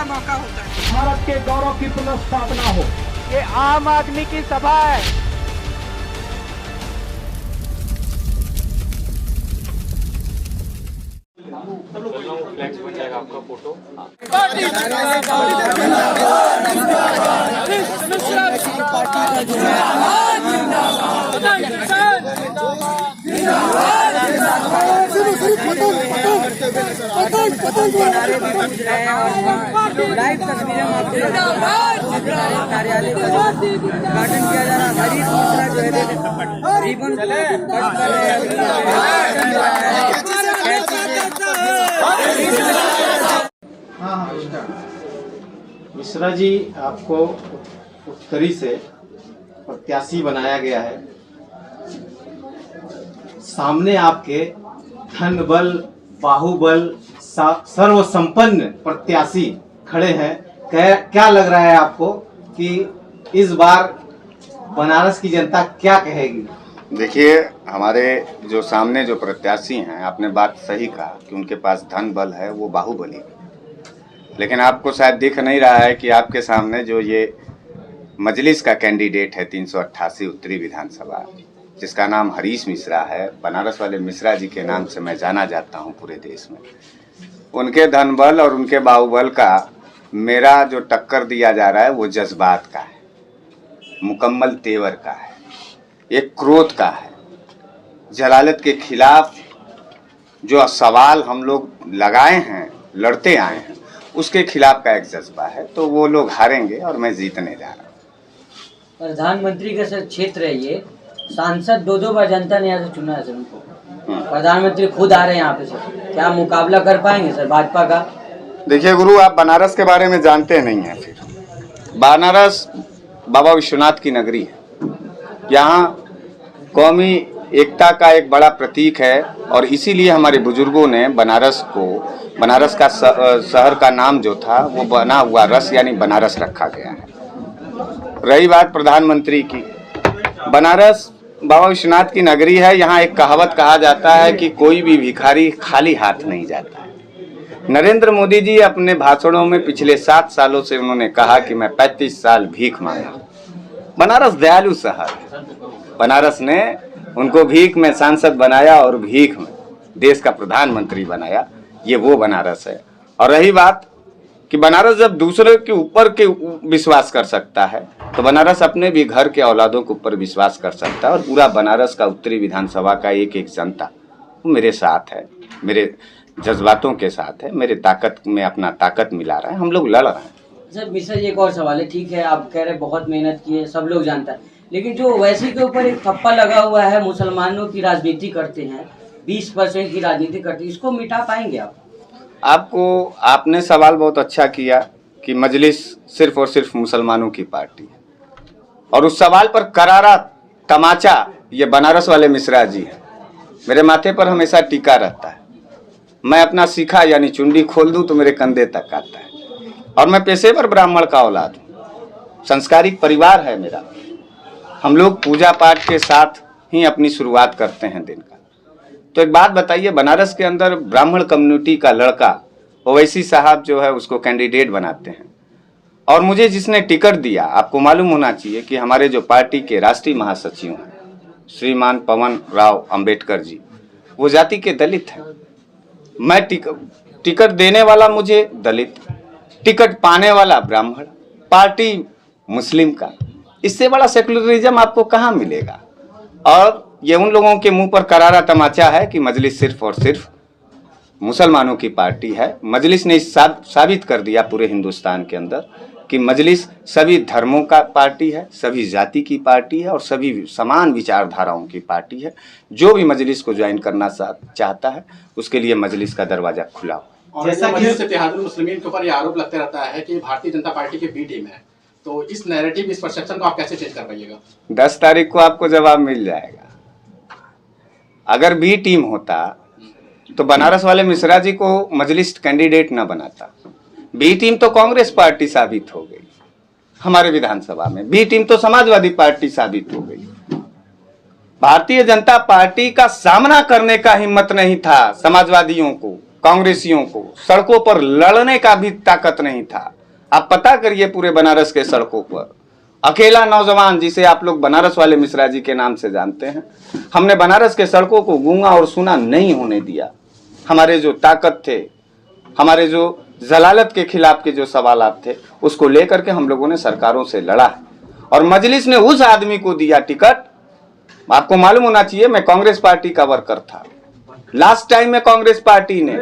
मौका होता है। भारत के गौरव की पुनर्स्थापना हो। ये आम आदमी की सभा है। फ्लैक्स बन जाएगा आपका फोटो। लाइव तस्वीरें आपको कार्यालय का उद्घाटन किया जा रहा। हरीश मिश्रा जो है रिबन कट कर रहे हैं। मिश्रा जी, आपको उत्तरी से प्रत्याशी बनाया गया है। सामने आपके धन बल, बाहुबल, सर्वसंपन्न प्रत्याशी खड़े हैं। क्या लग रहा है आपको कि इस बार बनारस की जनता क्या कहेगी? देखिए, हमारे जो सामने जो प्रत्याशी हैं, आपने बात सही कहा कि उनके पास धन बल है, वो बाहुबली। लेकिन आपको शायद दिख नहीं रहा है कि आपके सामने जो ये मजलिस का कैंडिडेट है 388 उत्तरी विधानसभा, जिसका नाम हरीश मिश्रा है, बनारस वाले मिश्रा जी के नाम से मैं जाना जाता हूं पूरे देश में, उनके धनबल और उनके बाहुबल का मेरा जो टक्कर दिया जा रहा है वो जज्बात का है, मुकम्मल तेवर का है, एक क्रोध का है। जलालत के खिलाफ जो सवाल हम लोग लगाए हैं, लड़ते आए हैं, उसके खिलाफ का एक जज्बा है। तो वो लोग हारेंगे और मैं जीतने जा रहा हूँ। प्रधानमंत्री का सर क्षेत्र है ये, सांसद दो बार जनता ने यहाँ से चुना है सर उनको। प्रधानमंत्री खुद आ रहे हैं यहाँ पे सर, क्या मुकाबला कर पाएंगे सर भाजपा का? देखिए गुरु, आप बनारस के बारे में जानते नहीं हैं। फिर बनारस बाबा विश्वनाथ की नगरी है। यहाँ कौमी एकता का एक बड़ा प्रतीक है और इसीलिए हमारे बुजुर्गों ने बनारस का शहर का नाम जो था वो बना हुआ रस यानी बनारस रखा गया है। रही बात प्रधानमंत्री की, बनारस बाबा विश्वनाथ की नगरी है। यहाँ एक कहावत कहा जाता है कि कोई भी भिखारी खाली हाथ नहीं जाता है। नरेंद्र मोदी जी अपने भाषणों में पिछले 7 सालों से उन्होंने कहा कि मैं 35 साल भीख मांगा। बनारस दयालु शहर है। बनारस ने उनको भीख में सांसद बनाया और भीख में देश का प्रधानमंत्री बनाया। ये वो बनारस है। और रही बात कि बनारस जब दूसरे के ऊपर के विश्वास कर सकता है तो बनारस अपने भी घर के औलादों के ऊपर विश्वास कर सकता है। और पूरा बनारस का उत्तरी विधानसभा का एक एक जनता वो मेरे साथ है, मेरे जज्बातों के साथ है, मेरे ताकत में अपना ताकत मिला रहा है। हम लोग लड़ रहे हैं। सर मिश्रा जी, एक और सवाल है। ठीक है, आप कह रहे बहुत मेहनत की है, सब लोग जानता है, लेकिन जो वैसी के ऊपर एक थप्पा लगा हुआ है, मुसलमानों की राजनीति करते हैं, 20% की राजनीति करते हैं, इसको मिटा पाएंगे आप? आपने सवाल बहुत अच्छा किया कि मजलिस सिर्फ और सिर्फ मुसलमानों की पार्टी है और उस सवाल पर करारा तमाचा ये बनारस वाले मिश्रा जी हैं। मेरे माथे पर हमेशा टीका रहता है। मैं अपना सीखा यानी चुंडी खोल दूं तो मेरे कंधे तक आता है। और मैं पेशेवर ब्राह्मण का औलाद हूँ, संस्कारिक परिवार है मेरा। हम लोग पूजा पाठ के साथ ही अपनी शुरुआत करते हैं दिन का। तो एक बात बताइए, बनारस के अंदर ब्राह्मण कम्युनिटी का लड़का ओवैसी साहब जो है उसको कैंडिडेट बनाते हैं और मुझे जिसने टिकट दिया, आपको मालूम होना चाहिए कि हमारे जो पार्टी के राष्ट्रीय महासचिव हैं श्रीमान पवन राव अंबेडकर जी, वो जाति के दलित हैं। मैं टिकट देने वाला मुझे दलित, टिकट पाने वाला ब्राह्मण, पार्टी मुस्लिम का। इससे बड़ा सेकुलरिज्म आपको कहाँ मिलेगा? और ये उन लोगों के मुंह पर करारा तमाचा है कि मजलिस सिर्फ और सिर्फ मुसलमानों की पार्टी है। मजलिस ने साबित कर दिया पूरे हिंदुस्तान के अंदर कि मजलिस सभी धर्मों का पार्टी है, सभी जाति की पार्टी है और सभी समान विचारधाराओं की पार्टी है। जो भी मजलिस को ज्वाइन करना चाहता है उसके लिए मजलिस का दरवाजा खुला हुआ। जैसा कि इत्तेहादुल मुस्लिमीन के ऊपर ये आरोप लगता रहता है कि भारतीय जनता पार्टी की बी टीम है, तो इस नैरेटिव, इस परसेप्शन को आप कैसे चेंज कर पाइएगा? 10 तारीख को आपको जवाब मिल जाएगा। अगर बी टीम होता तो बनारस वाले मिश्रा जी को मजलिस कैंडिडेट न बनाता। बी टीम तो कांग्रेस पार्टी साबित हो गई हमारे विधानसभा में, बी टीम तो समाजवादी पार्टी साबित हो गई। भारतीय जनता पार्टी का सामना करने का हिम्मत नहीं था समाजवादियों को, कांग्रेसियों को, सड़कों पर लड़ने का भी ताकत नहीं था। आप पता करिए पूरे बनारस के सड़कों पर अकेला नौजवान जिसे आप लोग बनारस वाले मिश्रा जी के नाम से जानते हैं, हमने बनारस के सड़कों को गूंगा और सुना नहीं होने दिया। हमारे जो ताकत थे, हमारे जो जलालत के खिलाफ के जो सवालात थे, उसको लेकर के हम लोगों ने सरकारों से लड़ा है और मजलिस ने उस आदमी को दिया टिकट। आपको मालूम होना चाहिए मैं कांग्रेस पार्टी का वर्कर था। लास्ट टाइम में कांग्रेस पार्टी ने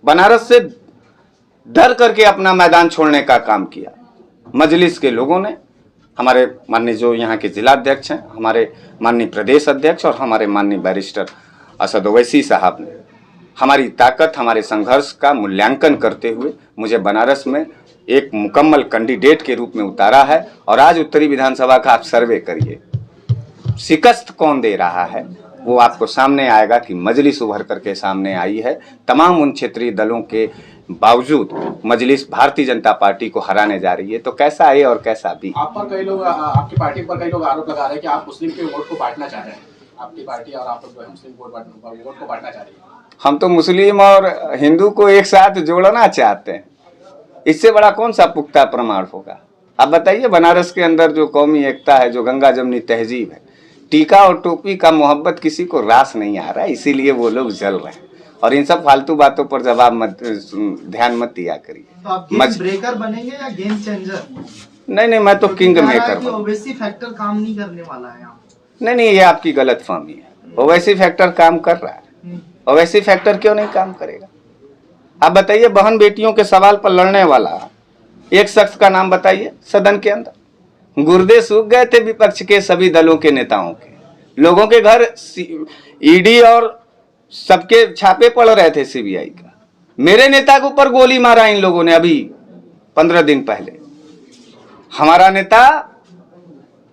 बनारस से डर करके अपना मैदान छोड़ने का काम किया। मजलिस के लोगों ने, हमारे माननीय जो यहाँ के जिलाध्यक्ष हैं, हमारे माननीय प्रदेश अध्यक्ष और हमारे माननीय बैरिस्टर असद ओवैसी साहब ने हमारी ताकत, हमारे संघर्ष का मूल्यांकन करते हुए मुझे बनारस में एक मुकम्मल कैंडिडेट के रूप में उतारा है। और आज उत्तरी विधानसभा का आप सर्वे करिए, शिकस्त कौन दे रहा है वो आपको सामने आएगा कि मजलिस उभर करके सामने आई है। तमाम उन क्षेत्रीय दलों के बावजूद मजलिस भारतीय जनता पार्टी को हराने जा रही है। तो कैसा ए और कैसा बी। आप पर कई लोग, आपकी पार्टी पर कई लोग आरोप लगा रहे हैं कि आप मुस्लिम के वोट को बांटना चाह रहे हैं। आपकी पार्टी और आप लोग जो है मुस्लिम वोट को बांटना चाह रही है। हम तो मुस्लिम और हिंदू को एक साथ जोड़ना चाहते हैं। इससे बड़ा कौन सा पुख्ता प्रमाण होगा। आप बताइए, बनारस के अंदर जो कौमी एकता है, जो गंगा जमनी तहजीब है, टीका और टोपी का मोहब्बत किसी को रास नहीं आ रहा है, इसीलिए वो लोग जल रहे हैं। और इन सब फालतू बातों पर जवाब मत, ध्यान मत दिया करिए। तो आप गेम ब्रेकर बनेंगे या गेम चेंजर? नहीं, मैं तो किंग मेकर। ओवैसी फैक्टर काम नहीं करने वाला है यहाँ। नहीं, ये आपकी गलतफहमी है। ओवैसी फैक्टर काम कर रहा है। ओवैसी फैक्टर क्यों नहीं काम करेगा। आप बताइए, बहन बेटियों के सवाल पर लड़ने वाला एक शख्स का नाम बताइए सदन के अंदर। गुर्दे सूख गए थे विपक्ष के सभी दलों के नेताओं के। लोगों के घर ईडी और सबके छापे पड़ रहे थे सीबीआई का। मेरे नेता के ऊपर गोली मारा इन लोगों ने अभी 15 दिन पहले। हमारा नेता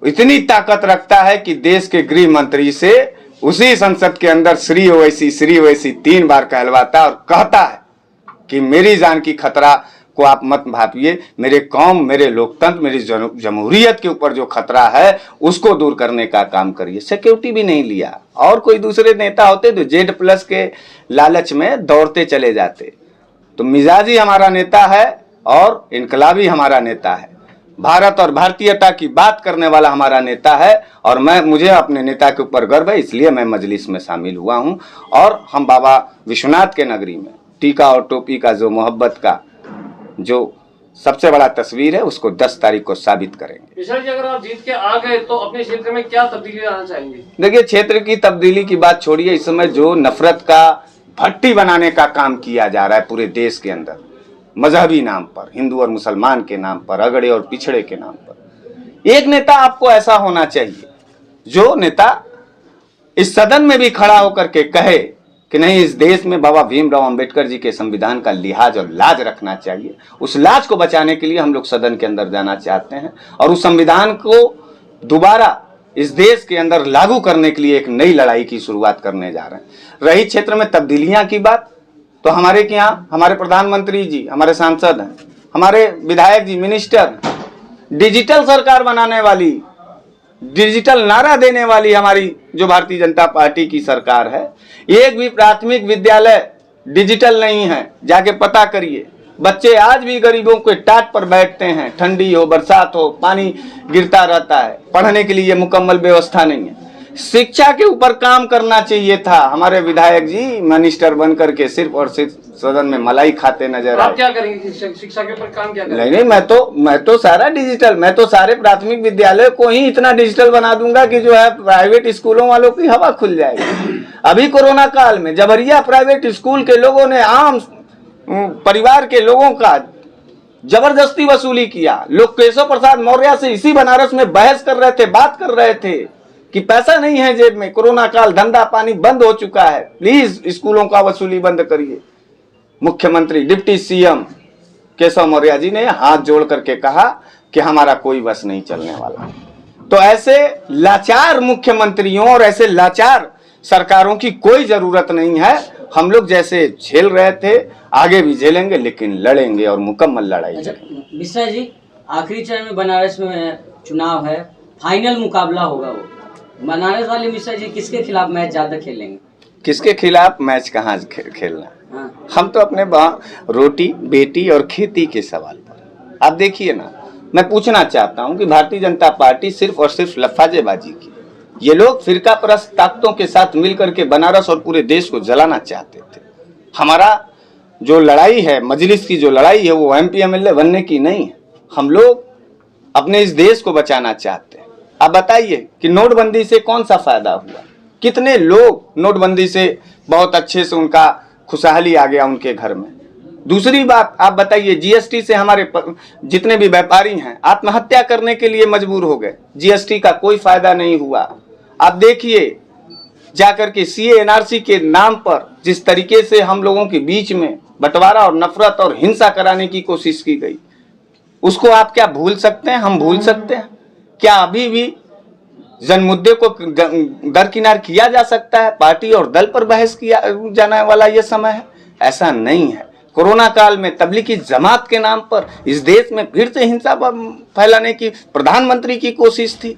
इतनी ताकत रखता है कि देश के गृह मंत्री से उसी संसद के अंदर श्री ओवैसी 3 बार कहलवाता और कहता है कि मेरी जान की खतरा को आप मत भापिए, मेरे कौम, मेरे लोकतंत्र, मेरी जमहूरियत के ऊपर जो खतरा है उसको दूर करने का काम करिए। सिक्योरिटी भी नहीं लिया। और कोई दूसरे नेता होते तो Z+ के लालच में दौड़ते चले जाते। तो मिजाजी हमारा नेता है और इनकलाबी हमारा नेता है। भारत और भारतीयता की बात करने वाला हमारा नेता है और मुझे अपने नेता के ऊपर गर्व है, इसलिए मैं मजलिस में शामिल हुआ हूं। और हम बाबा विश्वनाथ के नगरी में टीका और टोपी का जो मोहब्बत का जो सबसे बड़ा तस्वीर है उसको 10 तारीख को साबित करेंगे। मिश्रा जी, अगर आप जीत के आ गए तो अपने क्षेत्र में क्या तब्दीली लाना चाहेंगे? देखिए, क्षेत्र की तब्दीली की बात छोड़िए। इस समय जो नफरत का भट्टी बनाने का काम किया जा रहा है पूरे देश के अंदर, मजहबी नाम पर, हिंदू और मुसलमान के नाम पर, अगड़े और पिछड़े के नाम पर, एक नेता आपको ऐसा होना चाहिए जो नेता इस सदन में भी खड़ा होकर के कहे कि नहीं, इस देश में बाबा भीमराव अंबेडकर जी के संविधान का लिहाज और लाज रखना चाहिए। उस लाज को बचाने के लिए हम लोग सदन के अंदर जाना चाहते हैं और उस संविधान को दोबारा इस देश के अंदर लागू करने के लिए एक नई लड़ाई की शुरुआत करने जा रहे हैं। रही क्षेत्र में तब्दीलियां की बात, तो हमारे के यहाँ हमारे प्रधानमंत्री जी, हमारे सांसद हैं, हमारे विधायक जी, मिनिस्टर, डिजिटल सरकार बनाने वाली, डिजिटल नारा देने वाली हमारी जो भारतीय जनता पार्टी की सरकार है। एक भी प्राथमिक विद्यालय डिजिटल नहीं है, जाके पता करिए। बच्चे आज भी गरीबों के टाट पर बैठते हैं, ठंडी हो, बरसात हो, पानी गिरता रहता है, पढ़ने के लिए मुकम्मल व्यवस्था नहीं है। शिक्षा के ऊपर काम करना चाहिए था। हमारे विधायक जी मिनिस्टर बन करके सिर्फ और सिर्फ सदन में मलाई खाते नजर आए। आप क्या करेंगे शिक्षा के ऊपर काम क्या करेंगे? नहीं, मैं तो सारा डिजिटल, मैं तो सारे प्राथमिक विद्यालय को ही इतना डिजिटल बना दूंगा कि जो है प्राइवेट स्कूलों वालों की हवा खुल जाएगी। अभी कोरोना काल में जबरिया प्राइवेट स्कूल के लोगों ने आम परिवार के लोगों का जबरदस्ती वसूली किया। लोग केशव प्रसाद मौर्य से इसी बनारस में बहस कर रहे थे, बात कर रहे थे कि पैसा नहीं है जेब में, कोरोना काल, धंधा पानी बंद हो चुका है, प्लीज स्कूलों का वसूली बंद करिए। मुख्यमंत्री, डिप्टी सीएम केशव मौर्य जी ने हाथ जोड़ करके कहा कि हमारा कोई बस नहीं चलने वाला। तो ऐसे लाचार मुख्यमंत्रियों और ऐसे लाचार सरकारों की कोई जरूरत नहीं है। हम लोग जैसे झेल रहे थे आगे भी झेलेंगे, लेकिन लड़ेंगे और मुकम्मल लड़ाई। अच्छा मिश्रा जी, आखिरी चरण में बनारस में चुनाव है, फाइनल मुकाबला होगा। वो बनारस वाले मिश्रा जी किसके खिलाफ मैच ज्यादा खेलेंगे? किसके खिलाफ मैच कहाँ खेलना? हाँ। हम तो अपने रोटी बेटी और खेती के सवाल पर आप देखिए ना, मैं पूछना चाहता हूं कि भारतीय जनता पार्टी सिर्फ और सिर्फ लफाजेबाजी की, ये लोग फिरका परस्त ताकतों के साथ मिलकर के बनारस और पूरे देश को जलाना चाहते थे। हमारा जो लड़ाई है, मजलिस की जो लड़ाई है, वो MP MLA बनने की नहीं है। हम लोग अपने इस देश को बचाना चाहते हैं। आप बताइए कि नोटबंदी से कौन सा फायदा हुआ? कितने लोग नोटबंदी से बहुत अच्छे से उनका खुशहाली आ गया उनके घर में। दूसरी बात आप बताइए, GST से हमारे जितने भी व्यापारी हैं आत्महत्या करने के लिए मजबूर हो गए। GST का कोई फायदा नहीं हुआ। आप देखिए जाकर के CA NRC के नाम पर जिस तरीके से हम लोगों के बीच में बंटवारा और नफरत और हिंसा कराने की कोशिश की गई, उसको आप क्या भूल सकते हैं? हम भूल सकते हैं क्या? अभी भी जन मुद्दे को दरकिनार किया जा सकता है? पार्टी और दल पर बहस किया जाने वाला यह समय है? ऐसा नहीं है। कोरोना काल में तबलीगी जमात के नाम पर इस देश में फिर से हिंसा फैलाने की प्रधानमंत्री की कोशिश थी।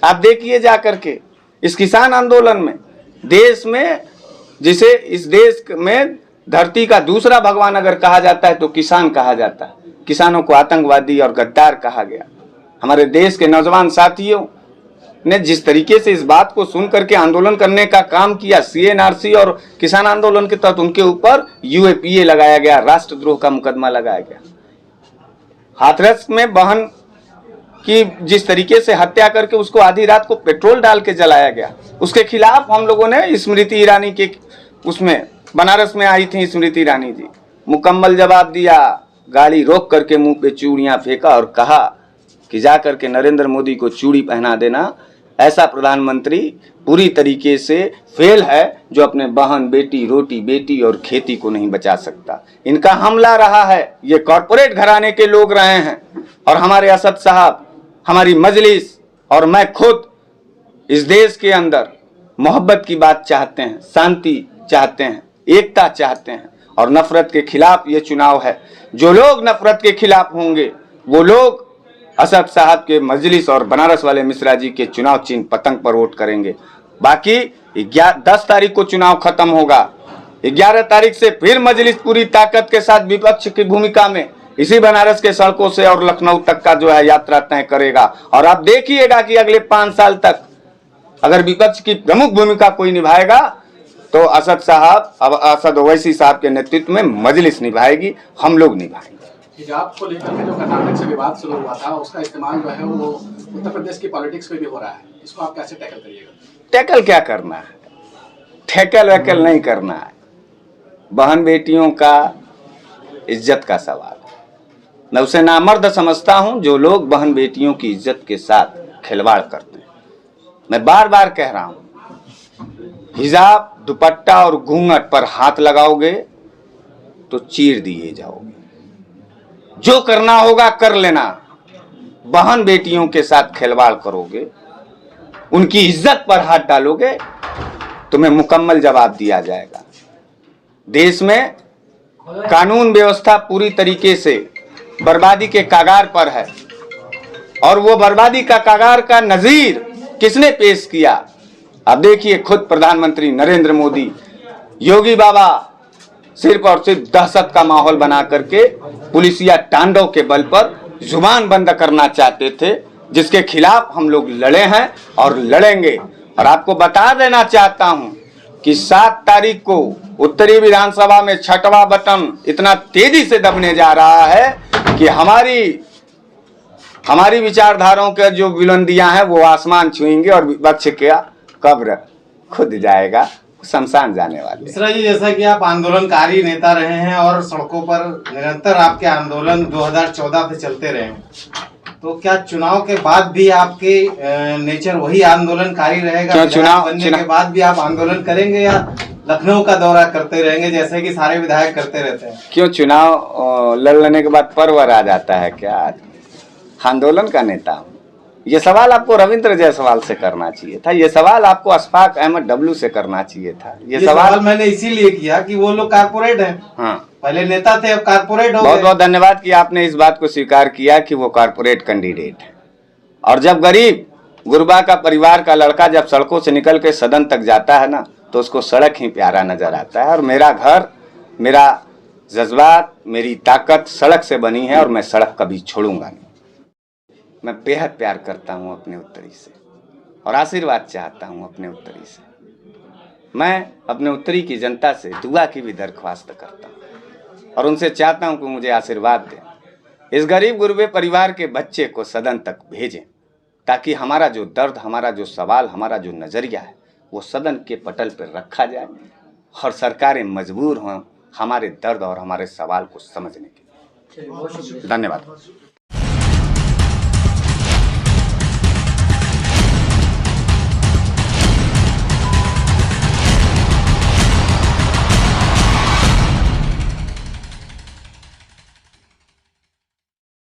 आप देखिए जाकर के इस किसान आंदोलन में, देश में जिसे इस देश में धरती का दूसरा भगवान अगर कहा जाता है तो किसान कहा जाता है। किसानों को आतंकवादी और गद्दार कहा गया। हमारे देश के नौजवान साथियों ने जिस तरीके से इस बात को सुन करके आंदोलन करने का काम किया, CA NRC और किसान आंदोलन के तहत उनके ऊपर UAPA लगाया गया, राष्ट्रद्रोह का मुकदमा लगाया गया। हाथरस में बहन की जिस तरीके से हत्या करके उसको आधी रात को पेट्रोल डाल के जलाया गया, उसके खिलाफ हम लोगों ने स्मृति ईरानी के उसमें बनारस में आई थी स्मृति ईरानी जी, मुकम्मल जवाब दिया। गाड़ी रोक करके मुंह पे चूड़ियां फेंका और कहा कि जा करके नरेंद्र मोदी को चूड़ी पहना देना। ऐसा प्रधानमंत्री पूरी तरीके से फेल है जो अपने बहन, बेटी, रोटी, बेटी और खेती को नहीं बचा सकता। इनका हमला रहा है, ये कॉरपोरेट घराने के लोग रहे हैं। और हमारे असद साहब, हमारी मजलिस और मैं खुद इस देश के अंदर मोहब्बत की बात चाहते हैं, शांति चाहते हैं, एकता चाहते हैं और नफरत के खिलाफ ये चुनाव है। जो लोग नफरत के खिलाफ होंगे वो लोग असद साहब के मजलिस और बनारस वाले मिश्रा जी के चुनाव चिन्ह पतंग पर वोट करेंगे। बाकी 10 तारीख को चुनाव खत्म होगा। 11 तारीख से फिर मजलिस पूरी ताकत के साथ विपक्ष की भूमिका में इसी बनारस के सड़कों से और लखनऊ तक का जो है यात्रा तय करेगा। और आप देखिएगा कि अगले 5 साल तक अगर विपक्ष की प्रमुख भूमिका कोई निभाएगा तो असद साहब, असद ओवैसी साहब के नेतृत्व में मजलिस निभाएगी, हम लोग निभाएंगे। हिजाब को लेकर के जो कर्नाटक से विवाद शुरू हुआ था, उसका इस्तेमाल जो है वो उत्तर प्रदेश की पॉलिटिक्स में भी हो रहा है। इसको आप कैसे टैकल करिएगा? टैकल क्या करना है? टैकल वैकल नहीं करना है। बहन बेटियों का इज्जत का सवाल है। मैं उसे नामर्द समझता हूं जो लोग बहन बेटियों की इज्जत के साथ खिलवाड़ करते हैं। मैं बार बार कह रहा हूं, हिजाब, दुपट्टा और घूंघट पर हाथ लगाओगे तो चीर दिए जाओगे। जो करना होगा कर लेना। बहन बेटियों के साथ खिलवाड़ करोगे, उनकी इज्जत पर हाथ डालोगे, तुम्हें मुकम्मल जवाब दिया जाएगा। देश में कानून व्यवस्था पूरी तरीके से बर्बादी के कागार पर है और वो बर्बादी का कागार का नजीर किसने पेश किया? अब देखिए, खुद प्रधानमंत्री नरेंद्र मोदी, योगी बाबा सिर्फ और सिर्फ दहशत का माहौल बना करके पुलिसिया तांडव के बल पर जुबान बंद करना चाहते थे, जिसके खिलाफ हम लोग लड़े हैं और लड़ेंगे। और आपको बता देना चाहता हूं कि 7 तारीख को उत्तरी विधानसभा में 6वां बटन इतना तेजी से दबने जा रहा है कि हमारी विचारधाराओं के जो बुलंदियां हैं वो आसमान छुएंगे और विपक्ष का कब्र खुद जाएगा, शमशान जाने वाले। मिश्रा जी, जैसा कि आप आंदोलनकारी नेता रहे हैं और सड़कों पर निरंतर आपके आंदोलन 2014 से चलते रहे हैं, तो क्या चुनाव के बाद भी आपके नेचर वही आंदोलनकारी रहेगा? क्या चुनाव बनने के बाद भी आप आंदोलन करेंगे या लखनऊ का दौरा करते रहेंगे जैसे कि सारे विधायक करते रहते हैं? क्यों चुनाव लड़ लेने के बाद परवर आ जाता है क्या? आंदोलन का नेता हूं। ये सवाल आपको रविंद्र जायसवाल से करना चाहिए था। ये सवाल आपको अशफाक अहमद डब्लू से करना चाहिए था। ये सवाल मैंने इसीलिए किया कि वो लोग कारपोरेट हैं। हाँ, पहले नेता थे, अब कारपोरेट हो गए। बहुत बहुत धन्यवाद कि आपने इस बात को स्वीकार किया कि वो कारपोरेट कैंडिडेट है। और जब गरीब गुरबा का परिवार का लड़का जब सड़कों से निकल के सदन तक जाता है ना, तो उसको सड़क ही प्यारा नजर आता है। और मेरा घर, मेरा जज्बात, मेरी ताकत सड़क से बनी है और मैं सड़क कभी छोड़ूंगा नहीं। मैं बेहद प्यार करता हूं अपने उत्तरी से और आशीर्वाद चाहता हूं अपने उत्तरी से। मैं अपने उत्तरी की जनता से दुआ की भी दरख्वास्त करता हूं और उनसे चाहता हूं कि मुझे आशीर्वाद दें। इस गरीब गुरबे परिवार के बच्चे को सदन तक भेजें ताकि हमारा जो दर्द, हमारा जो सवाल, हमारा जो नज़रिया है वो सदन के पटल पर रखा जाए और सरकारें मजबूर हों हमारे दर्द और हमारे सवाल को समझने के लिए। धन्यवाद।